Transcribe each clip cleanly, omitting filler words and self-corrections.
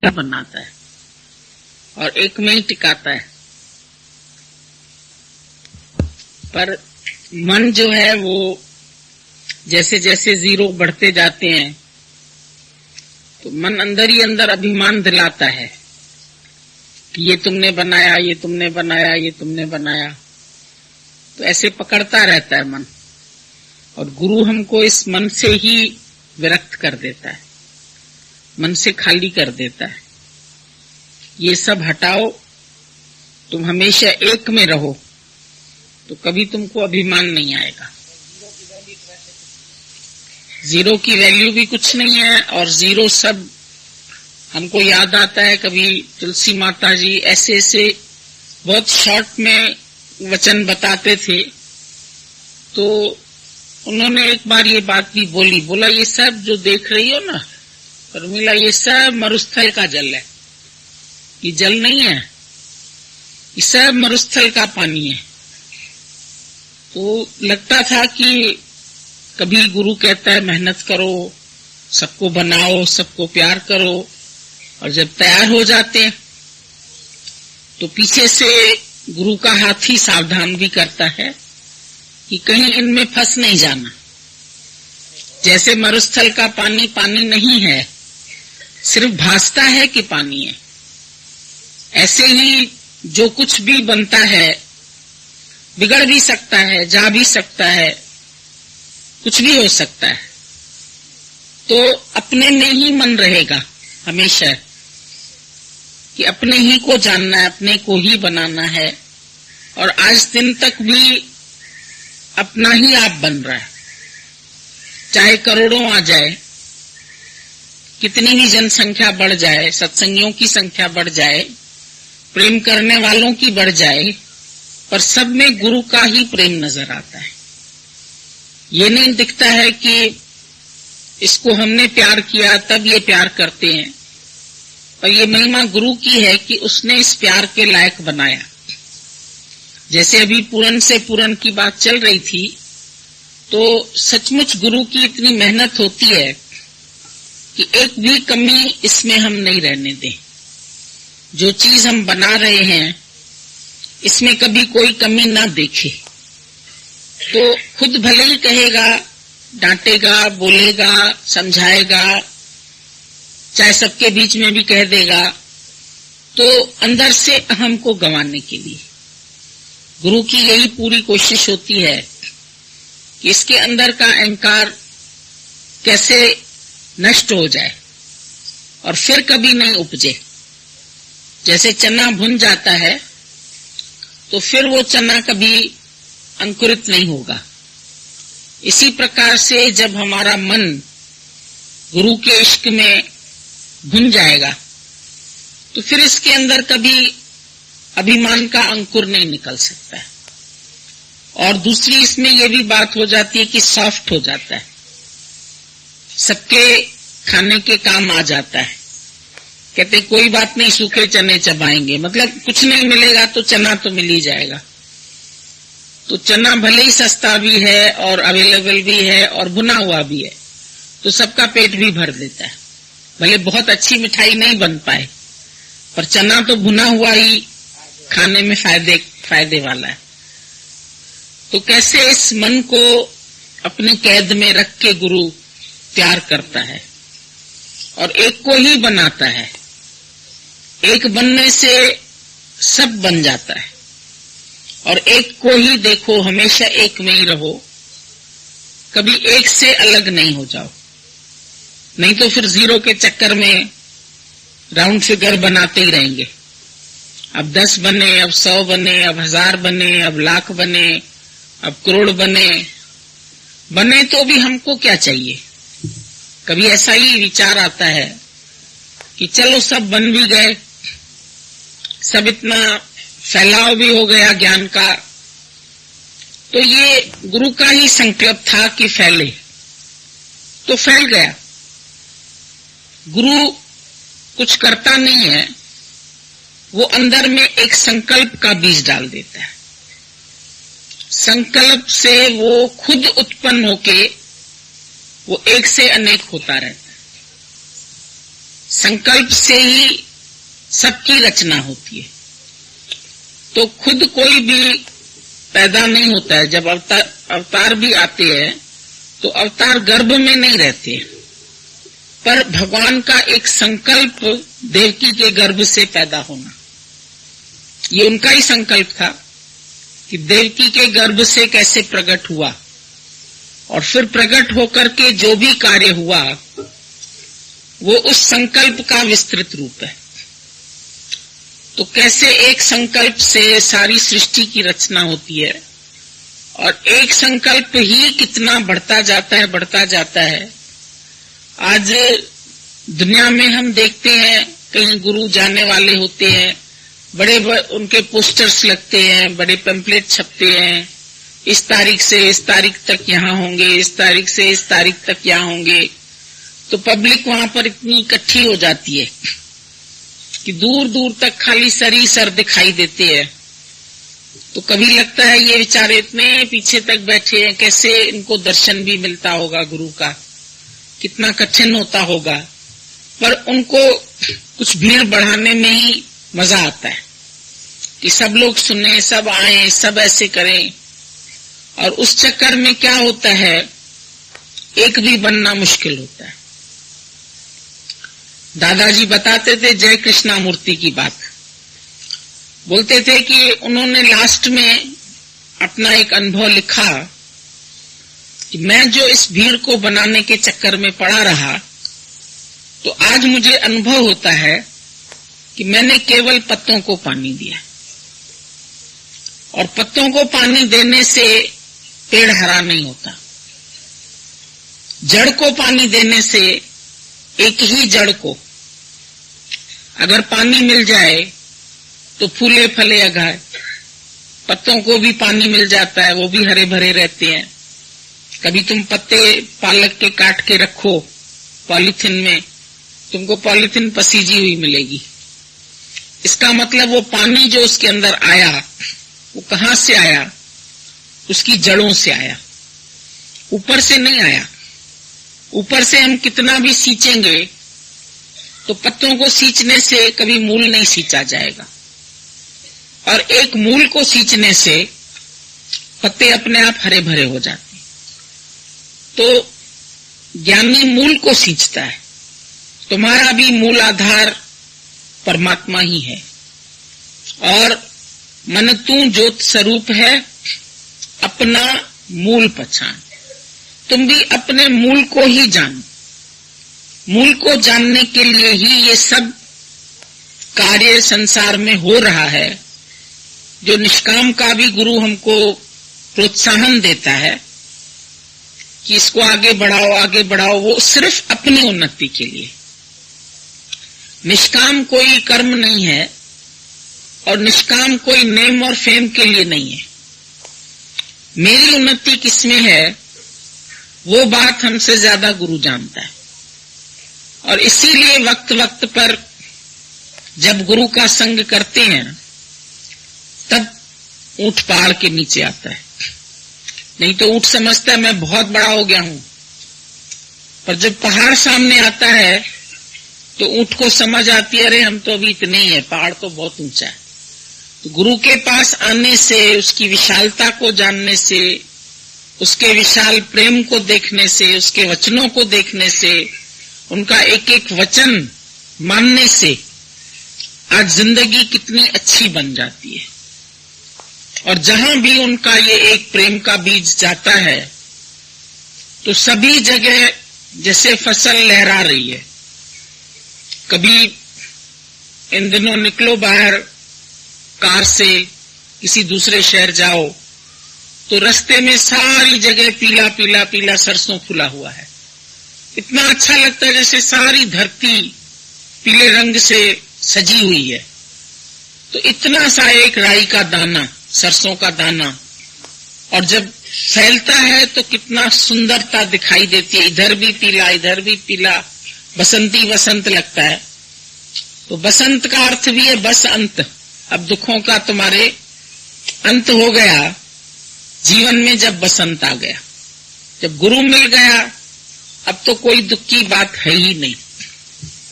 बनाता है और एक में ही टिकाता है। पर मन जो है वो जैसे जैसे जीरो बढ़ते जाते हैं तो मन अंदर ही अंदर अभिमान दिलाता है कि ये तुमने बनाया, ये तुमने बनाया, ये तुमने बनाया। तो ऐसे पकड़ता रहता है मन, और गुरु हमको इस मन से ही विरक्त कर देता है, मन से खाली कर देता है। ये सब हटाओ, तुम हमेशा एक में रहो, तो कभी तुमको अभिमान नहीं आएगा। जीरो की वैल्यू भी कुछ नहीं है, और जीरो सब हमको याद आता है। कभी तुलसी माता जी ऐसे ऐसे बहुत शॉर्ट में वचन बताते थे, तो उन्होंने एक बार ये बात भी बोला ये सब जो देख रही हो ना उर्मिला, ये सब मरुस्थल का जल है, ये जल नहीं है, ये सब मरुस्थल का पानी है। तो लगता था कि कभी गुरु कहता है मेहनत करो, सबको बनाओ, सबको प्यार करो, और जब तैयार हो जाते तो पीछे से गुरु का हाथ ही सावधान भी करता है कि कहीं इनमें फंस नहीं जाना। जैसे मरुस्थल का पानी पानी नहीं है, सिर्फ भासता है कि पानी है, ऐसे ही जो कुछ भी बनता है बिगड़ भी सकता है, जा भी सकता है, कुछ भी हो सकता है। तो अपने में ही मन रहेगा हमेशा कि अपने ही को जानना है, अपने को ही बनाना है, और आज दिन तक भी अपना ही आप बन रहा है। चाहे करोड़ों आ जाए, कितनी भी जनसंख्या बढ़ जाए, सत्संगियों की संख्या बढ़ जाए, प्रेम करने वालों की बढ़ जाए, पर सब में गुरु का ही प्रेम नजर आता है। ये नहीं दिखता है कि इसको हमने प्यार किया तब ये प्यार करते हैं, पर ये महिमा गुरु की है कि उसने इस प्यार के लायक बनाया। जैसे अभी पूरन से पूरन की बात चल रही थी, तो सचमुच गुरु की इतनी मेहनत होती है कि एक भी कमी इसमें हम नहीं रहने दें। जो चीज हम बना रहे हैं इसमें कभी कोई कमी ना देखे, तो खुद भले ही कहेगा, डांटेगा, बोलेगा, समझाएगा, चाहे सबके बीच में भी कह देगा, तो अंदर से अहम को गंवाने के लिए गुरु की यही पूरी कोशिश होती है कि इसके अंदर का अहंकार कैसे नष्ट हो जाए और फिर कभी नहीं उपजे। जैसे चना भुन जाता है तो फिर वो चना कभी अंकुरित नहीं होगा। इसी प्रकार से जब हमारा मन गुरु के इश्क में भुन जाएगा तो फिर इसके अंदर कभी अभिमान का अंकुर नहीं निकल सकता है। और दूसरी इसमें यह भी बात हो जाती है कि सॉफ्ट हो जाता है, सबके खाने के काम आ जाता है। कहते कोई बात नहीं, सूखे चने चबाएंगे, मतलब कुछ नहीं मिलेगा तो चना तो मिल ही जाएगा। तो चना भले ही सस्ता भी है और अवेलेबल भी है और भुना हुआ भी है, तो सबका पेट भी भर देता है। भले बहुत अच्छी मिठाई नहीं बन पाए, पर चना तो भुना हुआ ही खाने में फायदे वाला है। तो कैसे इस मन को अपनी कैद में रख के गुरु प्यार करता है और एक को ही बनाता है। एक बनने से सब बन जाता है, और एक को ही देखो, हमेशा एक में ही रहो, कभी एक से अलग नहीं हो जाओ, नहीं तो फिर जीरो के चक्कर में राउंड फिगर बनाते ही रहेंगे। अब 10 बने, अब 100 बने, अब 1000 बने, अब लाख बने, अब करोड़ बने तो भी हमको क्या चाहिए। कभी ऐसा ही विचार आता है कि चलो सब बन भी गए, सब इतना फैलाव भी हो गया ज्ञान का, तो ये गुरु का ही संकल्प था कि फैले, तो फैल गया। गुरु कुछ करता नहीं है, वो अंदर में एक संकल्प का बीज डाल देता है। संकल्प से वो खुद उत्पन्न होके वो एक से अनेक होता रहता है। संकल्प से ही सबकी रचना होती है। तो खुद कोई भी पैदा नहीं होता है। जब अवतार भी आते हैं तो अवतार गर्भ में नहीं रहते, पर भगवान का एक संकल्प देवकी के गर्भ से पैदा होना, ये उनका ही संकल्प था कि देवकी के गर्भ से कैसे प्रकट हुआ, और फिर प्रकट होकर के जो भी कार्य हुआ वो उस संकल्प का विस्तृत रूप है। तो कैसे एक संकल्प से सारी सृष्टि की रचना होती है, और एक संकल्प ही कितना बढ़ता जाता है। आज दुनिया में हम देखते हैं कहीं गुरु जाने वाले होते हैं, बड़े उनके पोस्टर्स लगते हैं, बड़े पैम्पलेट छपते हैं, इस तारीख से इस तारीख तक यहाँ होंगे, इस तारीख से इस तारीख तक यहाँ होंगे। तो पब्लिक वहां पर इतनी इकट्ठी हो जाती है कि दूर दूर तक खाली सर ही सर दिखाई देते हैं। तो कभी लगता है ये बेचारे इतने पीछे तक बैठे हैं, कैसे इनको दर्शन भी मिलता होगा गुरु का, कितना कठिन होता होगा। पर उनको कुछ भीड़ बढ़ाने में ही मजा आता है कि सब लोग सुने, सब आए, सब ऐसे करें। और उस चक्कर में क्या होता है, एक भी बनना मुश्किल होता है। दादाजी बताते थे जय कृष्णा मूर्ति की बात, बोलते थे कि उन्होंने लास्ट में अपना एक अनुभव लिखा कि मैं जो इस भीड़ को बनाने के चक्कर में पड़ा रहा, तो आज मुझे अनुभव होता है कि मैंने केवल पत्तों को पानी दिया, और पत्तों को पानी देने से पेड़ हरा नहीं होता। जड़ को पानी देने से, एक ही जड़ को अगर पानी मिल जाए तो फूले फले अगाए। पत्तों को भी पानी मिल जाता है, वो भी हरे भरे रहते हैं। कभी तुम पत्ते पालक के काट के रखो पॉलीथिन में, तुमको पॉलीथिन पसीजी हुई मिलेगी। इसका मतलब वो पानी जो उसके अंदर आया वो कहां से आया, उसकी जड़ों से आया, ऊपर से नहीं आया। ऊपर से हम कितना भी सींचेंगे तो पत्तों को सींचने से कभी मूल नहीं सींचा जाएगा, और एक मूल को सींचने से पत्ते अपने आप हरे भरे हो जाते हैं। तो ज्ञानी मूल को सींचता है। तुम्हारा भी मूल आधार परमात्मा ही है, और मन तू ज्योत स्वरूप है, अपना मूल पहचान। तुम भी अपने मूल को ही जानो। मूल को जानने के लिए ही ये सब कार्य संसार में हो रहा है। जो निष्काम का भी गुरु हमको प्रोत्साहन देता है कि इसको आगे बढ़ाओ, वो सिर्फ अपनी उन्नति के लिए। निष्काम कोई कर्म नहीं है, और निष्काम कोई नेम और फेम के लिए नहीं है। मेरी उन्नति किसमें है, वो बात हमसे ज्यादा गुरु जानता है। और इसीलिए वक्त वक्त पर जब गुरु का संग करते हैं तब ऊंट पहाड़ के नीचे आता है। नहीं तो ऊंट समझता है मैं बहुत बड़ा हो गया हूं, पर जब पहाड़ सामने आता है तो ऊंट को समझ आती है, अरे हम तो अभी इतने ही है, पहाड़ तो बहुत ऊंचा है। तो गुरु के पास आने से, उसकी विशालता को जानने से, उसके विशाल प्रेम को देखने से, उसके वचनों को देखने से, उनका एक एक वचन मानने से आज जिंदगी कितनी अच्छी बन जाती है। और जहां भी उनका ये एक प्रेम का बीज जाता है तो सभी जगह जैसे फसल लहरा रही है। कभी इन दिनों निकलो बाहर कार से, किसी दूसरे शहर जाओ तो रास्ते में सारी जगह पीला पीला पीला सरसों फूला हुआ है। इतना अच्छा लगता है जैसे सारी धरती पीले रंग से सजी हुई है। तो इतना सा एक राई का दाना, सरसों का दाना, और जब फैलता है तो कितना सुंदरता दिखाई देती है। इधर भी पीला, इधर भी पीला, बसंती बसंत लगता है। तो बसंत का अर्थ भी है बस अंत। अब दुखों का तुम्हारे अंत हो गया जीवन में, जब बसंत आ गया, जब गुरु मिल गया, अब तो कोई दुख की बात है ही नहीं।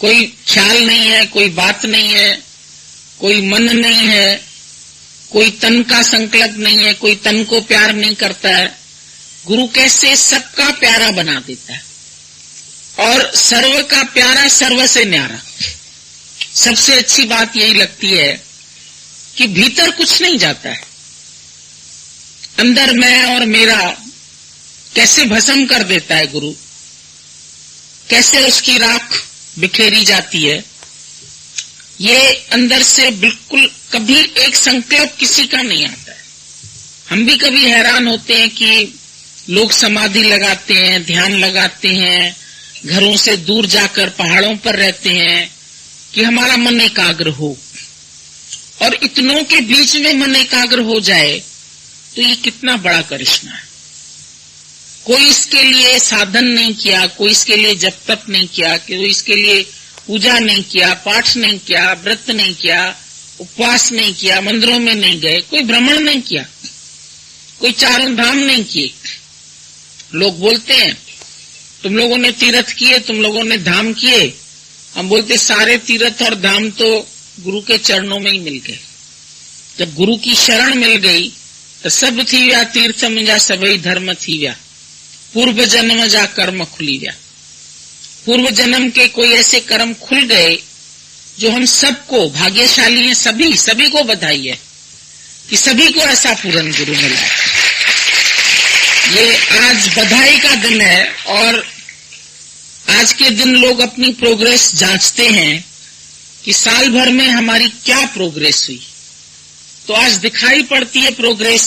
कोई ख्याल नहीं है, कोई बात नहीं है, कोई मन नहीं है, कोई तन का संकल्प नहीं है, कोई तन को प्यार नहीं करता है। गुरु कैसे सबका प्यारा बना देता है और सर्व का प्यारा सर्व से न्यारा। सबसे अच्छी बात यही लगती है कि भीतर कुछ नहीं जाता है, अंदर मैं और मेरा कैसे भस्म कर देता है गुरु, कैसे उसकी राख बिखेरी जाती है। ये अंदर से बिल्कुल कभी एक संकल्प किसी का नहीं आता है। हम भी कभी हैरान होते हैं कि लोग समाधि लगाते हैं, ध्यान लगाते हैं, घरों से दूर जाकर पहाड़ों पर रहते हैं कि हमारा मन एकाग्र हो, और इतनों के बीच में मन एकाग्र हो जाए तो ये कितना बड़ा करिश्मा है। कोई इसके लिए साधन नहीं किया, कोई इसके लिए जप तप नहीं किया, कोई इसके लिए पूजा नहीं किया, पाठ नहीं किया, व्रत नहीं किया, उपवास नहीं किया, मंदिरों में नहीं गए, कोई भ्रमण नहीं किया, कोई चारों धाम नहीं किए। लोग बोलते हैं तुम लोगों ने तीर्थ किए, तुम लोगों ने धाम किए। हम बोलते सारे तीर्थ और धाम तो गुरु के चरणों में ही मिल गए। जब गुरु की शरण मिल गई तो सब थी व्या तीर्थ मुंजा सबई धर्म थी व्या, पूर्व जन्म जा कर्म खुली व्या। पूर्व जन्म के कोई ऐसे कर्म खुल गए जो हम सबको, भाग्यशाली हैं सभी को बधाई है कि सभी को ऐसा पूर्ण गुरु मिला। ये आज बधाई का दिन है और आज के दिन लोग अपनी प्रोग्रेस जांचते हैं कि साल भर में हमारी क्या प्रोग्रेस हुई। तो आज दिखाई पड़ती है प्रोग्रेस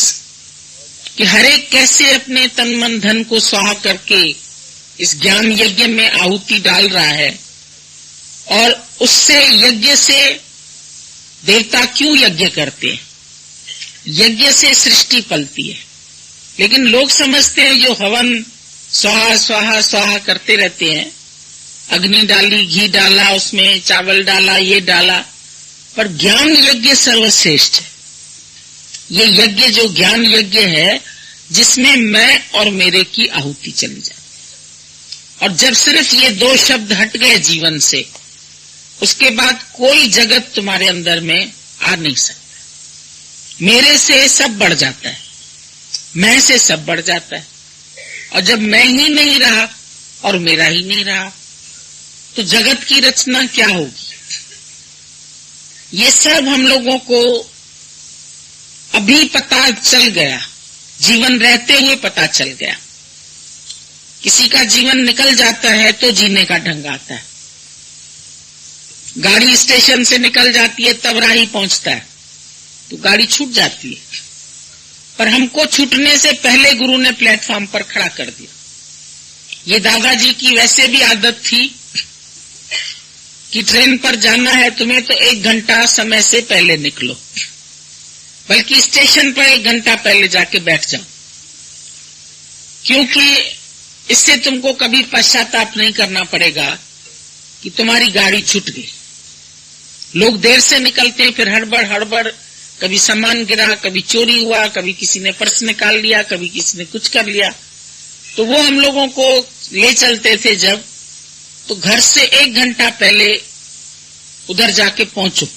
कि हरेक कैसे अपने तन मन धन को स्वाहा करके इस ज्ञान यज्ञ में आहुति डाल रहा है। और उससे यज्ञ से देवता क्यों यज्ञ करते हैं? यज्ञ से सृष्टि पलती है। लेकिन लोग समझते हैं जो हवन स्वाहा स्वाहा स्वाहा करते रहते हैं, अग्नि डाली, घी डाला, उसमें चावल डाला, ये डाला, पर ज्ञान यज्ञ सर्वश्रेष्ठ है। ये यज्ञ जो ज्ञान यज्ञ है जिसमें मैं और मेरे की आहुति चली जाती है। और जब सिर्फ ये दो शब्द हट गए जीवन से, उसके बाद कोई जगत तुम्हारे अंदर में आ नहीं सकता। मेरे से सब बढ़ जाता है, मैं से सब बढ़ जाता है। और जब मैं ही नहीं रहा और मेरा ही नहीं रहा तो जगत की रचना क्या होगी? ये सब हम लोगों को अभी पता चल गया, जीवन रहते हुए पता चल गया। किसी का जीवन निकल जाता है तो जीने का ढंग आता है। गाड़ी स्टेशन से निकल जाती है तब राही पहुंचता है तो गाड़ी छूट जाती है, पर हमको छूटने से पहले गुरु ने प्लेटफॉर्म पर खड़ा कर दिया। ये दादाजी की वैसे भी आदत थी कि ट्रेन पर जाना है तुम्हें तो 1 घंटा समय से पहले निकलो, बल्कि स्टेशन पर 1 घंटा पहले जाके बैठ जाओ, क्योंकि इससे तुमको कभी पश्चाताप नहीं करना पड़ेगा कि तुम्हारी गाड़ी छूट गई। लोग देर से निकलते हैं, फिर हड़बड़, कभी सामान गिरा, कभी चोरी हुआ, कभी किसी ने पर्स निकाल लिया, कभी किसी ने कुछ कर लिया। तो वो हम लोगों को ले चलते थे जब, तो घर से 1 घंटा पहले उधर जाके पहुंचो,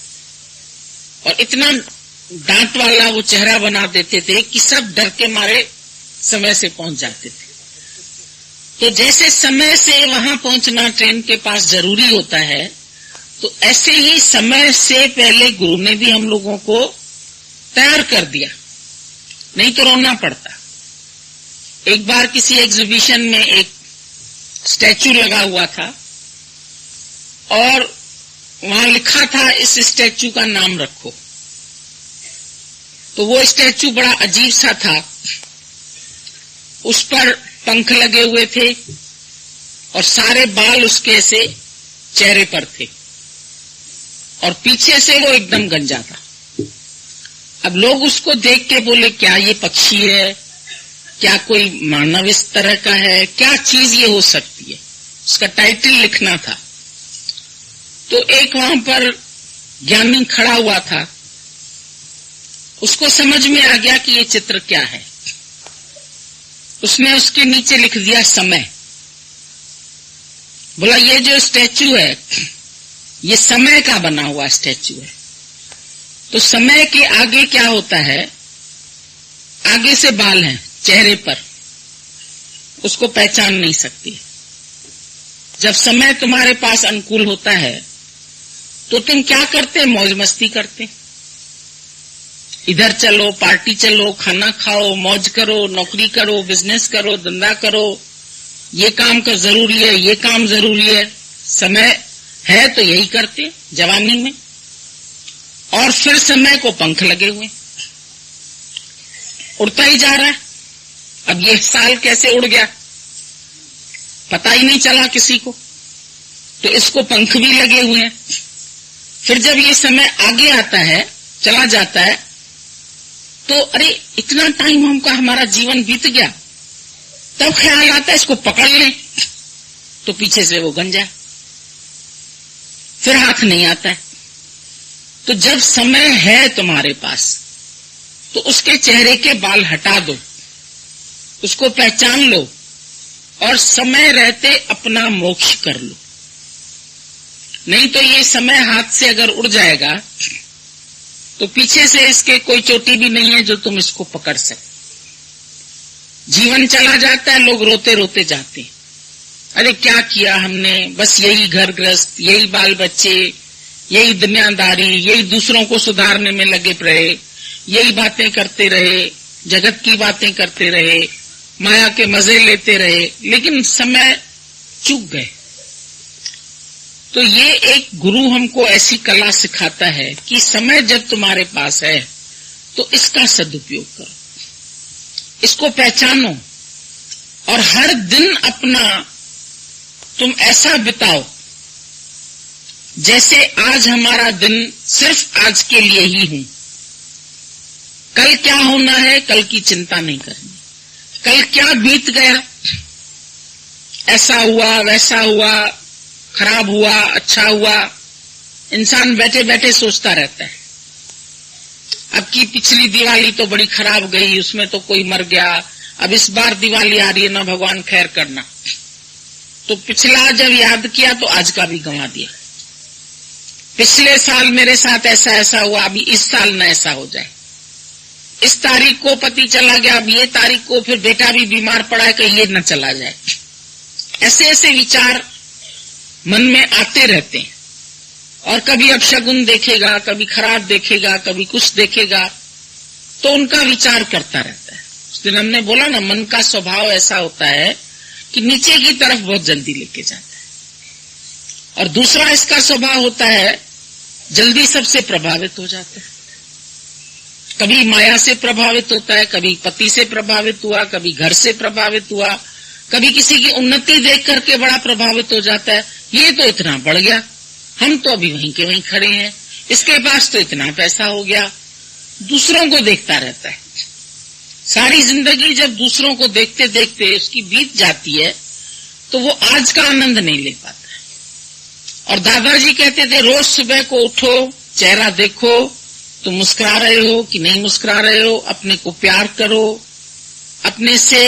और इतना डांट वाला वो चेहरा बना देते थे कि सब डर के मारे समय से पहुंच जाते थे। तो जैसे समय से वहां पहुंचना ट्रेन के पास जरूरी होता है, तो ऐसे ही समय से पहले गुरु ने भी हम लोगों को तैयार कर दिया, नहीं तो रोना पड़ता। एक बार किसी एग्जीबिशन में एक स्टैचू लगा हुआ था और वहां लिखा था इस स्टैचू का नाम रखो। तो वो स्टैचू बड़ा अजीब सा था, उस पर पंख लगे हुए थे और सारे बाल उसके ऐसे चेहरे पर थे और पीछे से वो एकदम गंजा था। अब लोग उसको देख के बोले क्या ये पक्षी है, क्या कोई मानव इस तरह का है, क्या चीज ये हो सकती है? उसका टाइटल लिखना था। तो एक वहां पर ज्ञानी खड़ा हुआ था, उसको समझ में आ गया कि ये चित्र क्या है। उसने उसके नीचे लिख दिया समय। बोला ये जो स्टैचू है ये समय का बना हुआ स्टैच्यू है। तो समय के आगे क्या होता है, आगे से बाल हैं चेहरे पर, उसको पहचान नहीं सकती। जब समय तुम्हारे पास अनुकूल होता है तो तुम क्या करते, मौज मस्ती करते। इधर चलो, पार्टी चलो, खाना खाओ, मौज करो, नौकरी करो, बिजनेस करो, धंधा करो, ये काम का जरूरी है, ये काम जरूरी है। समय है तो यही करते जवानी में। और फिर समय को पंख लगे हुए, उड़ता ही जा रहा है। अब ये साल कैसे उड़ गया पता ही नहीं चला किसी को, तो इसको पंख भी लगे हुए हैं। फिर जब ये समय आगे आता है, चला जाता है, तो अरे इतना टाइम हमका हमारा जीवन बीत गया, तब ख्याल आता है इसको पकड़ लें, तो पीछे से वो गंजा, फिर हाथ नहीं आता है। तो जब समय है तुम्हारे पास तो उसके चेहरे के बाल हटा दो, उसको पहचान लो और समय रहते अपना मोक्ष कर लो। नहीं तो ये समय हाथ से अगर उड़ जाएगा तो पीछे से इसके कोई चोटी भी नहीं है जो तुम इसको पकड़ सके। जीवन चला जाता है, लोग रोते रोते जाते हैं, अरे क्या किया हमने, बस यही घर गृहस्थ, यही बाल बच्चे, यही दुनियादारी, यही दूसरों को सुधारने में लगे रहे, यही बातें करते रहे, जगत की बातें करते रहे, माया के मजे लेते रहे, लेकिन समय चूक गए। तो ये एक गुरु हमको ऐसी कला सिखाता है कि समय जब तुम्हारे पास है तो इसका सदुपयोग करो, इसको पहचानो और हर दिन अपना तुम ऐसा बिताओ जैसे आज हमारा दिन सिर्फ आज के लिए ही हूं। कल क्या होना है, कल की चिंता नहीं करनी। कल क्या बीत गया, ऐसा हुआ, वैसा हुआ, खराब हुआ, अच्छा हुआ, इंसान बैठे बैठे सोचता रहता है। अब की पिछली दिवाली तो बड़ी खराब गई, उसमें तो कोई मर गया, अब इस बार दिवाली आ रही है ना, भगवान खैर करना। तो पिछला जब याद किया तो आज का भी गंवा दिया। पिछले साल मेरे साथ ऐसा ऐसा हुआ, अभी इस साल न ऐसा हो जाए। इस तारीख को पति चला गया, अब ये तारीख को फिर बेटा भी बीमार पड़ा है, कहीं ये न चला जाए। ऐसे ऐसे विचार मन में आते रहते हैं। और कभी अपशगुन देखेगा, कभी खराब देखेगा, कभी कुछ देखेगा, तो उनका विचार करता रहता है। उस दिन हमने बोला ना, मन का स्वभाव ऐसा होता है कि नीचे की तरफ बहुत जल्दी लेके जाता है। और दूसरा इसका स्वभाव होता है जल्दी सबसे प्रभावित हो जाता है। कभी माया से प्रभावित होता है, कभी पति से प्रभावित हुआ, कभी घर से प्रभावित हुआ, कभी किसी की उन्नति देख करके बड़ा प्रभावित हो जाता है। ये तो इतना बढ़ गया, हम तो अभी वहीं के वहीं खड़े हैं, इसके पास तो इतना पैसा हो गया। दूसरों को देखता रहता है। सारी जिंदगी जब दूसरों को देखते देखते उसकी बीत जाती है तो वो आज का आनंद नहीं ले पाता। और दादाजी कहते थे, रोज सुबह को उठो, चेहरा देखो, तुम मुस्कुरा रहे हो कि नहीं मुस्कुरा रहे हो, अपने को प्यार करो, अपने से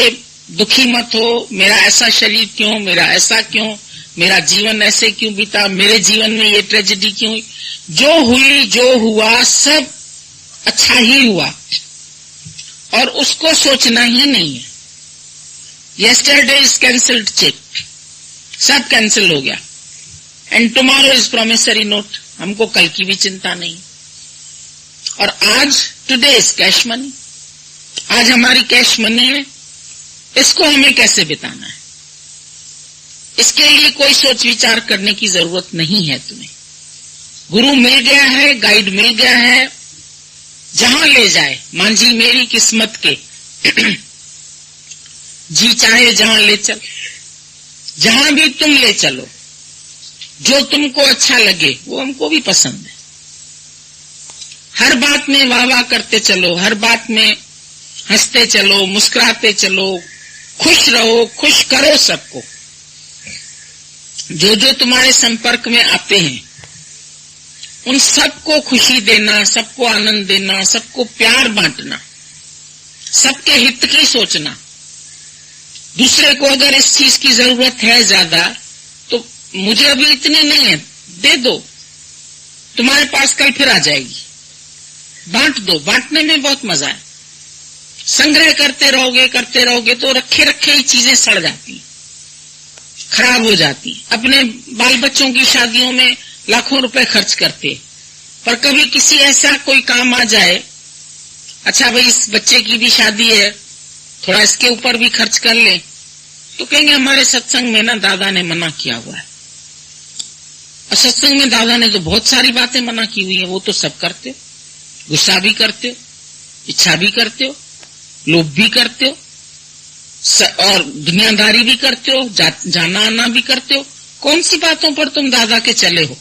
दुखी मत हो, मेरा ऐसा शरीर क्यों, मेरा ऐसा क्यों, मेरा जीवन ऐसे क्यों बीता, मेरे जीवन में ये ट्रेजेडी क्यों हुई। जो हुई, जो हुआ, सब अच्छा ही हुआ और उसको सोचना ही नहीं है। यस्टरडे इज कैंसल्ड चेक, सब कैंसिल हो गया। And tomorrow is promissory note, हमको कल की भी चिंता नहीं। और आज टुडे इज कैश मनी, आज हमारी कैश मनी है, इसको हमें कैसे बिताना है, इसके लिए कोई सोच विचार करने की जरूरत नहीं है तुम्हें। गुरु मिल गया है, गाइड मिल गया है, जहां ले जाए मांझी मेरी किस्मत के जी चाहे जहां ले चल, जहां भी तुम ले चलो, जो तुमको अच्छा लगे वो हमको भी पसंद है। हर बात में वाह वाह करते चलो, हर बात में हंसते चलो, मुस्कुराते चलो, खुश रहो, खुश करो सबको। जो जो तुम्हारे संपर्क में आते हैं उन सबको खुशी देना, सबको आनंद देना, सबको प्यार बांटना, सबके हित की सोचना। दूसरे को अगर इस चीज की जरूरत है ज्यादा तो मुझे अभी इतनी नहीं है, दे दो, तुम्हारे पास कल फिर आ जाएगी। बांट दो, बांटने में बहुत मजा है। संग्रह करते रहोगे तो रखे रखे ही चीजें सड़ जाती, खराब हो जाती। अपने बाल बच्चों की शादियों में लाखों रुपए खर्च करते, पर कभी किसी ऐसा कोई काम आ जाए, अच्छा भाई इस बच्चे की भी शादी है, थोड़ा इसके ऊपर भी खर्च कर ले, तो कहेंगे हमारे सत्संग में ना दादा ने मना किया हुआ है। और सत्संग में दादा ने तो बहुत सारी बातें मना की हुई है, वो तो सब करते हो, गुस्सा भी करते हो, इच्छा भी करते हो, लोभ भी करते हो, और दुनियादारी भी करते हो, जाना आना भी करते हो। कौन सी बातों पर तुम दादा के चले हो?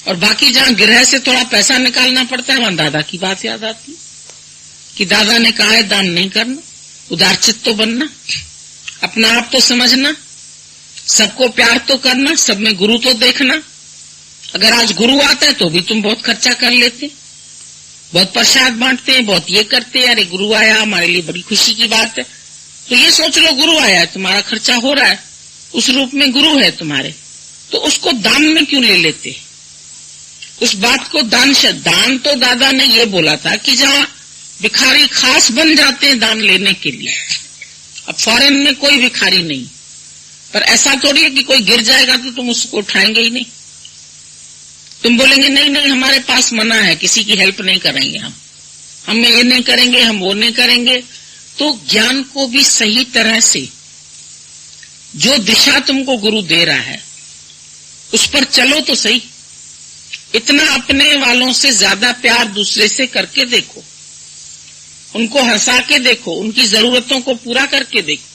और बाकी जहां गृह से थोड़ा पैसा निकालना पड़ता है, वहां दादा की बात याद आती कि दादा ने कहा है दान नहीं करना, उदारचित्त तो बनना, अपना आप तो समझना, सबको प्यार तो करना, सब में गुरु तो देखना। अगर आज गुरु आता है तो भी तुम बहुत खर्चा कर लेते, बहुत प्रसाद बांटते हैं, बहुत ये करते हैं, अरे गुरु आया हमारे लिए बड़ी खुशी की बात है। तो ये सोच लो गुरु आया है, तुम्हारा खर्चा हो रहा है, उस रूप में गुरु है तुम्हारे, तो उसको दान में क्यों ले लेते? उस बात को दान तो दादा ने ये बोला था कि जहां भिखारी खास बन जाते हैं दान लेने के लिए। अब फॉरेन में कोई भिखारी नहीं, पर ऐसा थोड़ी है कि कोई गिर जाएगा तो तुम उसको उठाएंगे ही नहीं। तुम बोलेंगे नहीं हमारे पास मना है, किसी की हेल्प नहीं करेंगे, हम ये नहीं करेंगे, हम वो नहीं करेंगे। तो ज्ञान को भी सही तरह से जो दिशा तुमको गुरु दे रहा है उस पर चलो तो सही। इतना अपने वालों से ज्यादा प्यार दूसरे से करके देखो, उनको हंसा के देखो, उनकी जरूरतों को पूरा करके देखो,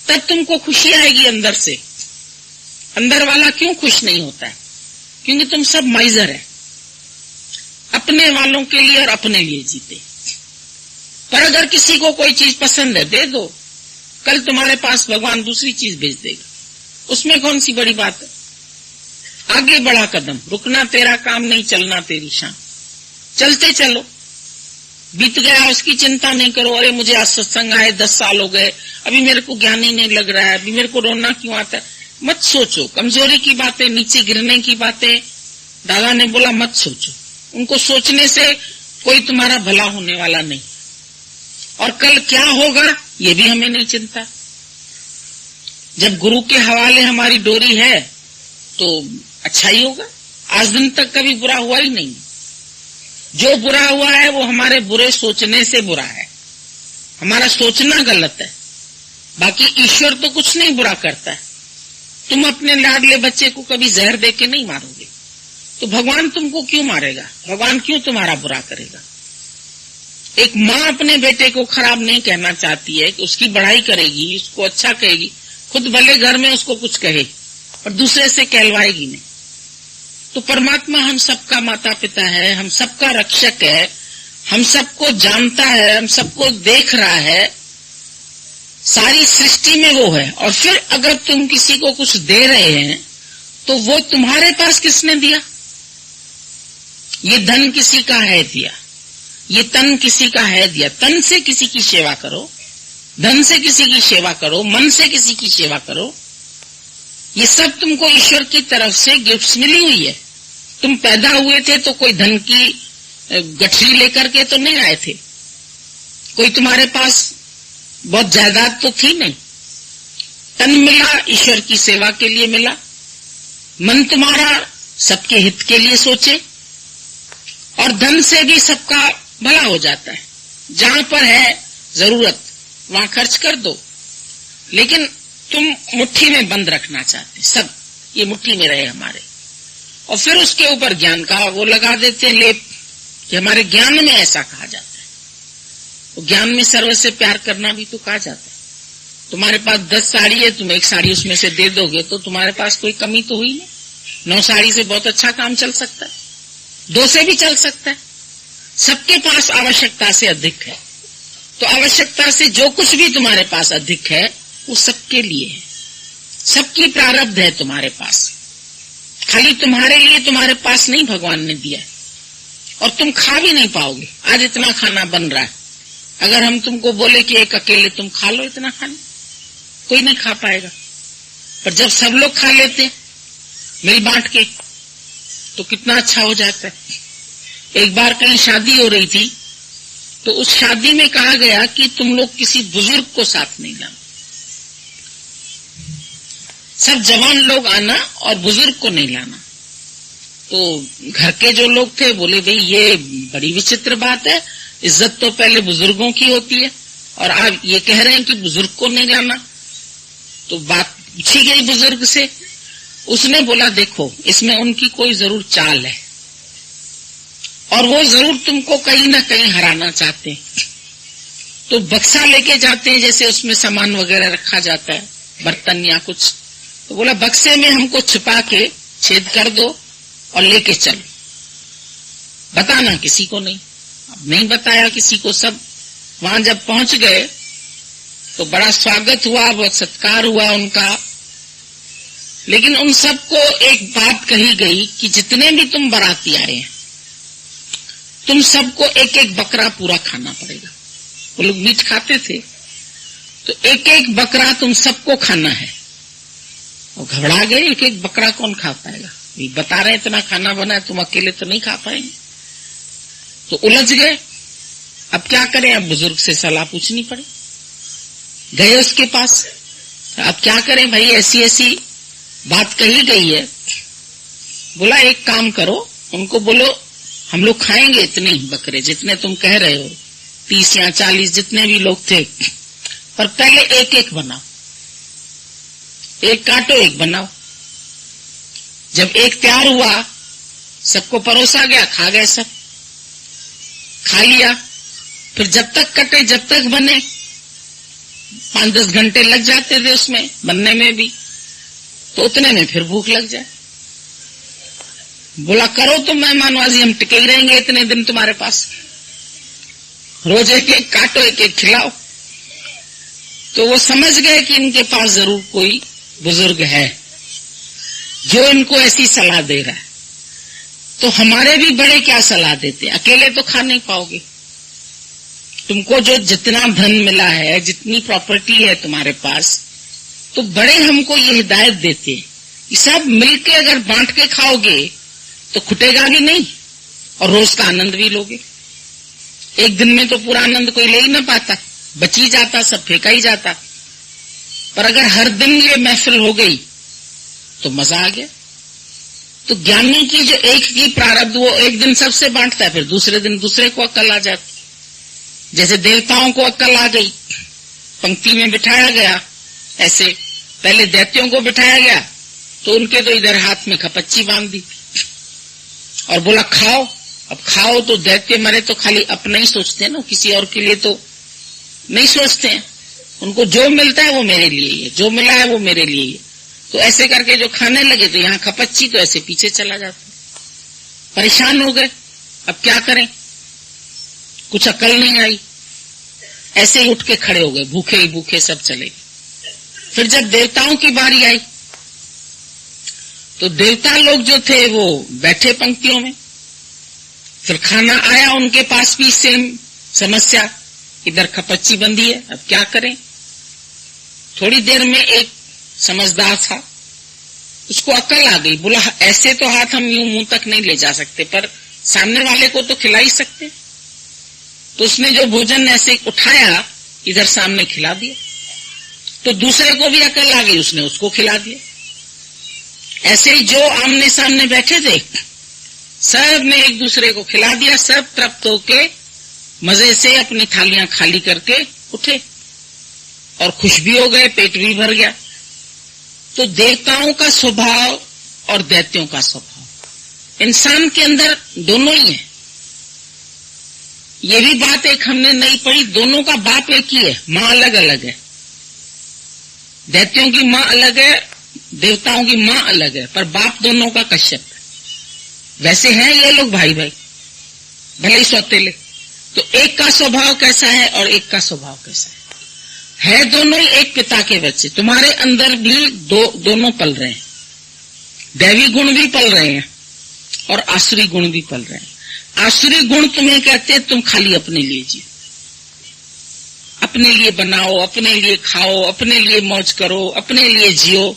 तब तुमको खुशी आएगी अंदर से। अंदर वाला क्यों खुश नहीं होता है? क्योंकि तुम सब माइजर है, अपने वालों के लिए और अपने लिए जीते। पर अगर किसी को कोई चीज पसंद है दे दो, कल तुम्हारे पास भगवान दूसरी चीज भेज देगा, उसमें कौन सी बड़ी बात है? आगे बढ़ा कदम, रुकना तेरा काम नहीं, चलना तेरी शान। चलते चलो, बीत गया उसकी चिंता नहीं करो। अरे मुझे आज सत्संग आए 10 साल हो गए, अभी मेरे को ज्ञान ही नहीं लग रहा है, अभी मेरे को रोना क्यों आता है। मत सोचो कमजोरी की बातें, नीचे गिरने की बातें। दादा ने बोला मत सोचो, उनको सोचने से कोई तुम्हारा भला होने वाला नहीं। और कल क्या होगा ये भी हमें नहीं चिंता। जब गुरु के हवाले हमारी डोरी है तो अच्छा ही होगा। आज दिन तक कभी बुरा हुआ ही नहीं। जो बुरा हुआ है वो हमारे बुरे सोचने से बुरा है, हमारा सोचना गलत है। बाकी ईश्वर तो कुछ नहीं बुरा करता है। तुम अपने लाडले बच्चे को कभी जहर दे के नहीं मारोगे, तो भगवान तुमको क्यों मारेगा? भगवान क्यों तुम्हारा बुरा करेगा? एक माँ अपने बेटे को खराब नहीं कहना चाहती है कि उसकी बढ़ाई करेगी, उसको अच्छा कहेगी, खुद भले घर में उसको कुछ कहे और दूसरे से कहलवाएगी नहीं। तो परमात्मा हम सबका माता पिता है, हम सबका रक्षक है, हम सबको जानता है, हम सबको देख रहा है, सारी सृष्टि में वो है। और फिर अगर तुम किसी को कुछ दे रहे हैं तो वो तुम्हारे पास किसने दिया? ये धन किसी का है दिया, ये तन किसी का है दिया। तन से किसी की सेवा करो, धन से किसी की सेवा करो, मन से किसी की सेवा करो। ये सब तुमको ईश्वर की तरफ से गिफ्ट्स मिली हुई है। तुम पैदा हुए थे तो कोई धन की गठरी लेकर के तो नहीं आए थे, कोई तुम्हारे पास बहुत जायदाद तो थी नहीं। तन मिला ईश्वर की सेवा के लिए मिला, मन तुम्हारा सबके हित के लिए सोचे, और धन से भी सबका भला हो जाता है। जहां पर है जरूरत वहां खर्च कर दो, लेकिन तुम मुट्ठी में बंद रखना चाहते, सब ये मुट्ठी में रहे हमारे। और फिर उसके ऊपर ज्ञान का वो लगा देते हैं लेप कि हमारे ज्ञान में ऐसा कहा जाता है। तो ज्ञान में सर्व से प्यार करना भी तो कहा जाता है। तुम्हारे पास 10 साड़ी है, तुम एक साड़ी उसमें से दे दोगे तो तुम्हारे पास कोई कमी तो हुई नहीं। 9 साड़ी से बहुत अच्छा काम चल सकता है, 2 से भी चल सकता है। सबके पास आवश्यकता से अधिक है, तो आवश्यकता से जो कुछ भी तुम्हारे पास अधिक है वो सबके लिए है, सबकी प्रारब्ध है तुम्हारे पास। खाली तुम्हारे लिए तुम्हारे पास नहीं भगवान ने दिया है, और तुम खा भी नहीं पाओगे। आज इतना खाना बन रहा है, अगर हम तुमको बोले कि एक अकेले तुम खा लो इतना खाना, कोई नहीं खा पाएगा। पर जब सब लोग खा लेते मिल बांट के, तो कितना अच्छा हो जाता है। एक बार कहीं शादी हो रही थी, तो उस शादी में कहा गया कि तुम लोग किसी बुजुर्ग को साथ नहीं लाना, सब जवान लोग आना और बुजुर्ग को नहीं लाना। तो घर के जो लोग थे बोले भाई ये बड़ी विचित्र बात है, इज्जत तो पहले बुजुर्गों की होती है और आप ये कह रहे हैं कि बुजुर्ग को नहीं लाना। तो बात पूछी गई बुजुर्ग से, उसने बोला देखो इसमें उनकी कोई जरूर चाल है और वो जरूर तुमको कहीं ना कहीं हराना चाहते हैं। तो बक्सा लेके जाते हैं, जैसे उसमें सामान वगैरह रखा जाता है, बर्तन या कुछ। तो बोला बक्से में हमको छुपा के छेद कर दो और लेके चलो, बताना किसी को नहीं। अब नहीं बताया किसी को। सब वहां जब पहुंच गए तो बड़ा स्वागत हुआ, बहुत सत्कार हुआ उनका। लेकिन उन सबको एक बात कही गई कि जितने भी तुम बाराती आए हैं, तुम सबको एक एक बकरा पूरा खाना पड़ेगा। वो लोग मीट खाते थे, तो एक एक बकरा तुम सबको खाना है। और घबरा गए, एक एक बकरा कौन खा पाएगा, बता रहे इतना खाना बना है, तुम अकेले तो नहीं खा पाएंगे। तो उलझ गए, अब क्या करें, अब बुजुर्ग से सलाह पूछनी पड़ी। गए उसके पास, अब क्या करें भाई, ऐसी ऐसी बात कही गई है। बोला एक काम करो, उनको बोलो हम लोग खाएंगे इतने ही बकरे जितने तुम कह रहे हो, 30 या 40 जितने भी लोग थे, पर पहले एक एक बनाओ, एक काटो एक बनाओ। जब एक तैयार हुआ, सबको परोसा गया, खा गए सब, खा लिया। फिर जब तक कटे जब तक बने, 5-10 घंटे लग जाते थे उसमें बनने में भी, तो उतने में फिर भूख लग जाए। बोला करो तो मेहमानवाजी, हम टिके ही रहेंगे इतने दिन तुम्हारे पास, रोज एक एक काटो एक एक खिलाओ। तो वो समझ गए कि इनके पास जरूर कोई बुजुर्ग है जो इनको ऐसी सलाह दे रहा है। तो हमारे भी बड़े क्या सलाह देते हैं, अकेले तो खा नहीं पाओगे, तुमको जो जितना धन मिला है, जितनी प्रॉपर्टी है तुम्हारे पास, तो बड़े हमको ये हिदायत देते हैं कि सब मिलके अगर बांट के खाओगे तो खुटेगा भी नहीं और रोज का आनंद भी लोगे। एक दिन में तो पूरा आनंद कोई ले ही ना पाता, बच ही जाता, सब फेंका ही जाता। पर अगर हर दिन ये महफिल हो गई तो मजा आ गया। तो ज्ञानी की जो एक की प्रारब्ध, वो एक दिन सबसे बांटता है, फिर दूसरे दिन दूसरे को अक्ल आ जाती। जैसे देवताओं को अक्ल आ गई, पंक्ति में बिठाया गया, ऐसे पहले दैत्यों को बिठाया गया, तो उनके तो इधर हाथ में खपच्ची बांध दी और बोला खाओ। अब खाओ तो दैत्य मरे तो खाली अपना ही सोचते हैं ना, किसी और के लिए तो नहीं सोचते हैं। उनको जो मिलता है वो मेरे लिए ही है, जो मिला है वो मेरे लिए ही है। तो ऐसे करके जो खाने लगे तो यहाँ खपच्ची, तो ऐसे पीछे चला जाता। परेशान हो गए, अब क्या करें, कुछ अकल नहीं आई, ऐसे ही उठ के खड़े हो गए, भूखे ही भूखे सब चले गए। फिर जब देवताओं की बारी आई, तो देवता लोग जो थे वो बैठे पंक्तियों में। फिर खाना आया उनके पास भी सेम समस्या, इधर खपच्ची बंधी है, अब क्या करें। थोड़ी देर में एक समझदार था, उसको अकल आ गई, बोला ऐसे तो हाथ हम यूं मुंह तक नहीं ले जा सकते, पर सामने वाले को तो खिला ही सकते। तो उसने जो भोजन ऐसे उठाया, इधर सामने खिला दिया। तो दूसरे को भी अकल आ गई, उसने उसको खिला दिया। ऐसे ही जो आमने सामने बैठे थे, सब ने एक दूसरे को खिला दिया। सब तृप्त होके मजे से अपनी थालियां खाली करके उठे और खुश भी हो गए, पेट भी भर गया। तो देवताओं का स्वभाव और दैत्यों का स्वभाव, इंसान के अंदर दोनों ही है। ये भी बात एक हमने नहीं पढ़ी, दोनों का बाप एक ही है, मां अलग अलग है। दैत्यों की मां अलग है, देवताओं की मां अलग है, पर बाप दोनों का कश्यप है। वैसे हैं ये लोग भाई भाई, भले ही सौतेले। तो एक का स्वभाव कैसा है और एक का स्वभाव कैसा है दोनों ही एक पिता के बच्चे। तुम्हारे अंदर भी दोनों पल रहे हैं, दैवी गुण भी पल रहे हैं और आसुरी गुण भी पल रहे हैं। आसुरी गुण तुम्हें कहते हैं तुम खाली अपने लिए जियो, अपने लिए बनाओ, अपने लिए खाओ, अपने लिए मौज करो, अपने लिए जियो।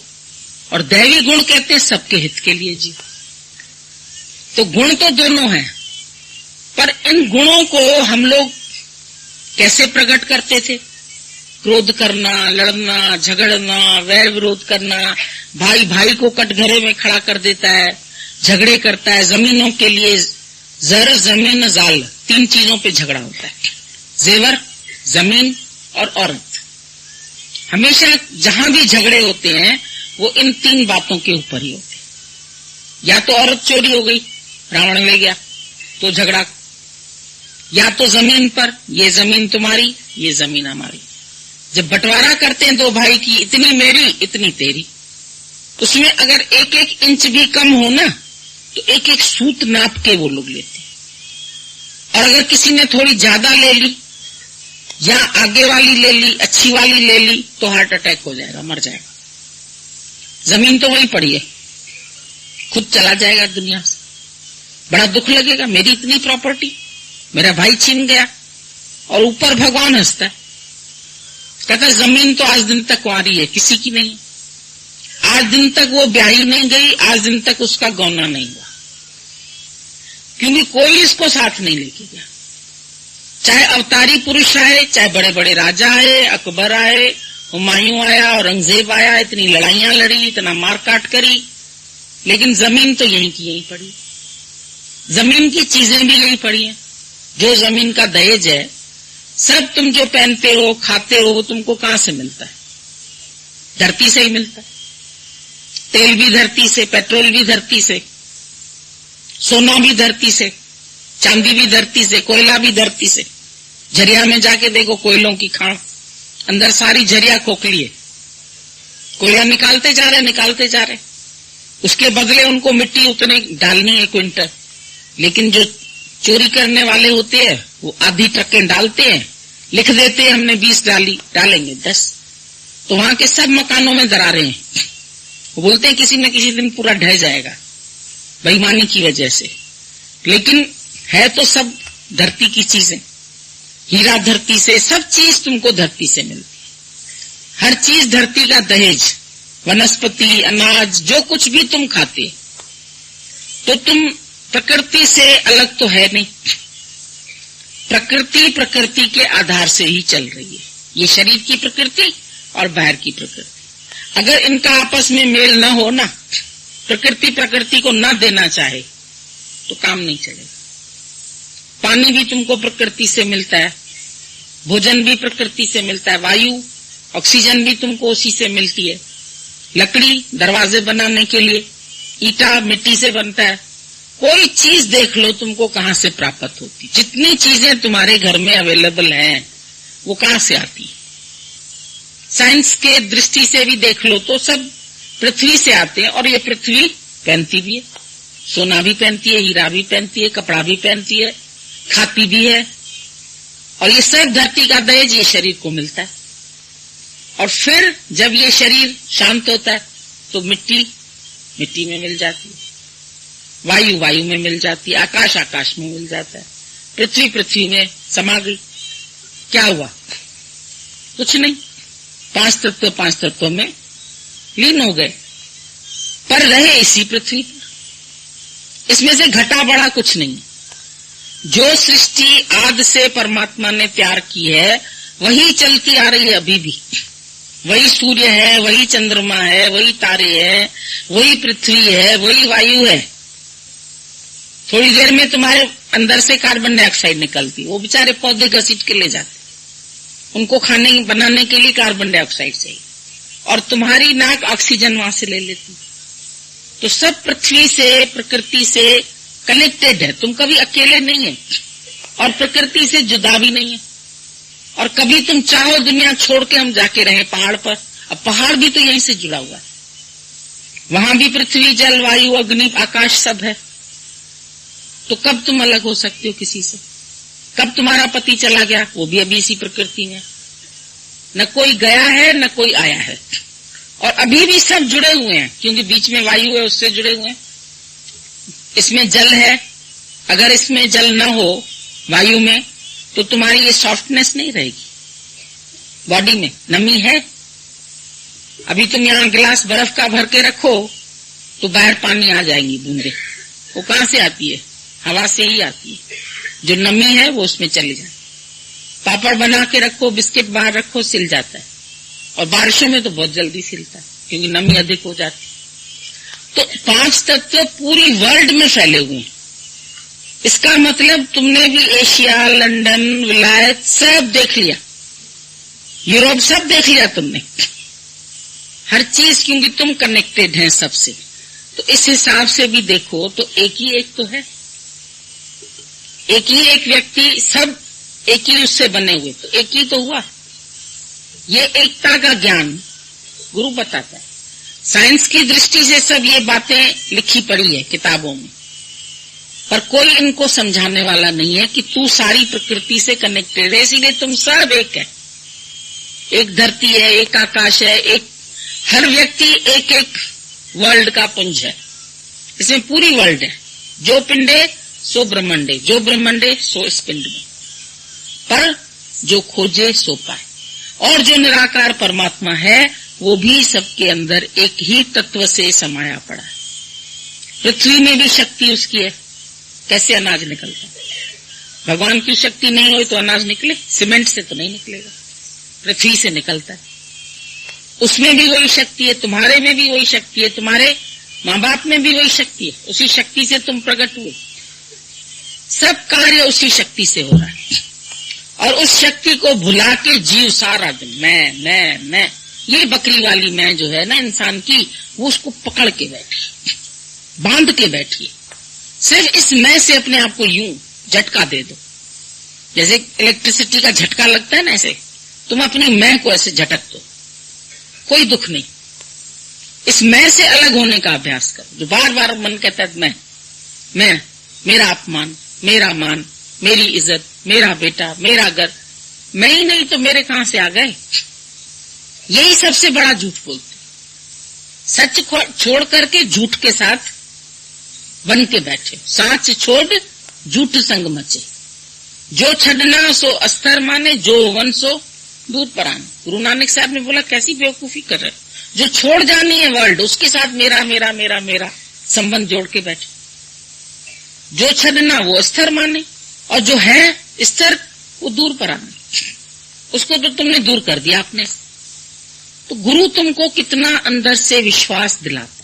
और दैवी गुण कहते हैं सबके हित के लिए जियो। तो गुण तो दोनों हैं, पर इन गुणों को हम लोग कैसे प्रकट करते थे? क्रोध करना, लड़ना, झगड़ना, वैर विरोध करना, भाई भाई को कटघरे में खड़ा कर देता है, झगड़े करता है, जमीनों के लिए जर, जमीन, जाल, 3 चीजों पे झगड़ा होता है। जेवर, जमीन और औरत। हमेशा जहां भी झगड़े होते हैं वो इन 3 बातों के ऊपर ही होते हैं। या तो औरत चोरी हो गई, रावण ले गया तो झगड़ा, या तो जमीन पर, ये जमीन तुम्हारी, ये जमीन हमारी। जब बंटवारा करते हैं 2 भाई की, इतनी मेरी इतनी तेरी, उसमें अगर 1-1 इंच भी कम हो ना तो 1-1 सूत नाप के वो लोग लेते हैं। और अगर किसी ने थोड़ी ज्यादा ले ली या आगे वाली ले ली, अच्छी वाली ले ली, तो हार्ट अटैक हो जाएगा, मर जाएगा। जमीन तो वहीं पड़ी है, खुद चला जाएगा दुनिया से। बड़ा दुख लगेगा, मेरी इतनी प्रॉपर्टी मेरा भाई छीन गया। और ऊपर भगवान हंसता है, कहता है जमीन तो आज दिन तक कुंवारी है, किसी की नहीं। आज दिन तक वो ब्याही नहीं गई, आज दिन तक उसका गौना नहीं हुआ, क्योंकि कोई इसको साथ नहीं लेके गया। चाहे अवतारी पुरुष आए, चाहे बड़े बड़े राजा आए, अकबर आए, हुमायूं आया, औरंगजेब आया, इतनी लड़ाइयां लड़ी, इतना मारकाट करी, लेकिन जमीन तो यहीं की यहीं पड़ी। जमीन की चीजें भी यहीं पड़ी हैं। जो जमीन का दहेज है, सब तुम जो पहनते हो, खाते हो, वो तुमको कहां से मिलता है? धरती से ही मिलता है। तेल भी धरती से, पेट्रोल भी धरती से, सोना भी धरती से, चांदी भी धरती से, कोयला भी धरती से। झरिया में जाके देखो कोयलों की खान, अंदर सारी झरिया खोखली है, कोयला निकालते जा रहे। उसके बदले उनको मिट्टी उतने डालनी है क्विंटल, लेकिन जो चोरी करने वाले होते हैं वो आधी ट्रकें डालते हैं, लिख देते हैं हमने 20 डाली, डालेंगे 10, तो वहां के सब मकानों में दरारें हैं। वो बोलते हैं किसी न किसी दिन पूरा ढह जाएगा बेईमानी की वजह से, लेकिन है तो सब धरती की चीजें। हीरा धरती से, सब चीज तुमको धरती से मिलती है। हर चीज धरती का दहेज, वनस्पति, अनाज, जो कुछ भी तुम खाते, तो तुम प्रकृति से अलग तो है नहीं। प्रकृति के आधार से ही चल रही है। ये शरीर की प्रकृति और बाहर की प्रकृति, अगर इनका आपस में मेल न हो ना, प्रकृति को न देना चाहे, तो काम नहीं चलेगा। पानी भी तुमको प्रकृति से मिलता है, भोजन भी प्रकृति से मिलता है, वायु, ऑक्सीजन भी तुमको उसी से मिलती है। लकड़ी दरवाजे बनाने के लिए, ईटा मिट्टी से बनता है। कोई चीज देख लो तुमको कहां से प्राप्त होती। जितनी चीजें तुम्हारे घर में अवेलेबल हैं वो कहां से आती। साइंस के दृष्टि से भी देख लो तो सब पृथ्वी से आते हैं, और ये पृथ्वी पहनती भी है, सोना भी पहनती है, हीरा भी पहनती है, कपड़ा भी पहनती है, खाती भी है, और ये सब धरती का दहेज ये शरीर को मिलता है। और फिर जब ये शरीर शांत होता है तो मिट्टी में मिल जाती है, वायु में मिल जाती है, आकाश में मिल जाता है, पृथ्वी में समा गई। क्या हुआ? कुछ नहीं, 5 तत्व में लीन हो गए, पर रहे इसी पृथ्वी पर। इसमें से घटा बड़ा कुछ नहीं। जो सृष्टि आदि से परमात्मा ने तैयार की है वही चलती आ रही है अभी भी। वही सूर्य है, वही चंद्रमा है, वही तारे हैं, वही पृथ्वी है, वही वायु है। थोड़ी देर में तुम्हारे अंदर से कार्बन डाइऑक्साइड निकलती, वो बेचारे पौधे घसीट के ले जाते, उनको खाने बनाने के लिए कार्बन डाइऑक्साइड चाहिए, और तुम्हारी नाक ऑक्सीजन वहां से ले लेती। तो सब पृथ्वी से, प्रकृति से कनेक्टेड है। तुम कभी अकेले नहीं है, और प्रकृति से जुदा भी नहीं है। और कभी तुम चाहो दुनिया छोड़ के हम जाके रहे पहाड़ पर, अब पहाड़ भी तो यहीं से जुड़ा हुआ है, वहां भी पृथ्वी, जल, वायु, अग्नि, आकाश सब है। तो कब तुम अलग हो सकते हो किसी से? कब तुम्हारा पति चला गया? वो भी अभी इसी प्रकृति में, न कोई गया है न कोई आया है, और अभी भी सब जुड़े हुए हैं, क्योंकि बीच में वायु है, उससे जुड़े हुए हैं। इसमें जल है, अगर इसमें जल न हो वायु में तो तुम्हारी ये सॉफ्टनेस नहीं रहेगी, बॉडी में नमी है। अभी तुम यहाँ गिलास बर्फ का भर के रखो तो बाहर पानी आ जाएंगी बूंदे, वो कहाँ से आती है? हवा से ही आती है। जो नमी है वो उसमें चली जाती। पापड़ बना के रखो, बिस्किट बाहर रखो, सिल जाता है। और बारिशों में तो बहुत जल्दी सिलता है क्योंकि नमी अधिक हो जाती है। तो 5 तत्व पूरी वर्ल्ड में फैले हुए हैं। इसका मतलब तुमने भी एशिया, लंदन, विलायत सब देख लिया, यूरोप सब देख लिया तुमने, हर चीज, क्योंकि तुम कनेक्टेड हैं सबसे। तो इस हिसाब से भी देखो तो एक ही एक तो है, एक ही एक व्यक्ति, सब एक ही उससे बने हुए, तो एक ही तो हुआ। ये एकता का ज्ञान गुरु बताता है। साइंस की दृष्टि से सब ये बातें लिखी पड़ी है किताबों में, पर कोई इनको समझाने वाला नहीं है कि तू सारी प्रकृति से कनेक्टेड है, इसीलिए तुम सब एक है। एक धरती है, एक आकाश है, एक हर व्यक्ति एक एक वर्ल्ड का पुंज है। इसमें पूरी वर्ल्ड है। जो पिंडे सो ब्रह्मंडे, जो ब्रह्मंडे सो इस पिंड में। पर जो खोजे सो पाए। और जो निराकार परमात्मा है वो भी सबके अंदर एक ही तत्व से समाया पड़ा है। पृथ्वी में भी शक्ति उसकी है। कैसे अनाज निकलता है? भगवान की शक्ति नहीं हो तो अनाज निकले? सीमेंट से तो नहीं निकलेगा, पृथ्वी से निकलता है। उसमें भी वही शक्ति है, तुम्हारे में भी वही शक्ति है, तुम्हारे माँ बाप में भी वही शक्ति है। उसी शक्ति से तुम प्रकट हुए। सब कार्य उसी शक्ति से हो रहा है। और उस शक्ति को भुला के जीव सारा दिन मैं ये बकरी वाली मैं जो है ना इंसान की, वो उसको पकड़ के बैठी, बांध के बैठी। सिर्फ इस मैं से अपने आप को यूं झटका दे दो, जैसे इलेक्ट्रिसिटी का झटका लगता है ना, ऐसे तुम अपनी मैं को ऐसे झटक दो, कोई दुख नहीं। इस मैं से अलग होने का अभ्यास करो। जो बार बार मन कहता है मैं, मेरा अपमान, मेरा मान, मेरी इज्जत, मेरा बेटा, मेरा घर, मैं ही नहीं तो मेरे कहां से आ गए। यही सबसे बड़ा झूठ बोलते। सच छोड़ करके झूठ के साथ बन के बैठे। साच छोड़ झूठ संग मचे, जो छड़ना सो अस्तर माने, जो वन सो दूर पर आने। गुरु नानक साहब ने बोला कैसी बेवकूफी कर रहे, जो छोड़ जानी है वर्ल्ड उसके साथ मेरा मेरा मेरा मेरा संबंध जोड़ के बैठे। जो छड़ना वो स्थिर माने, और जो है स्थिर वो दूर पर आने। उसको तो तुमने दूर कर दिया आपने। तो गुरु तुमको कितना अंदर से विश्वास दिलाता।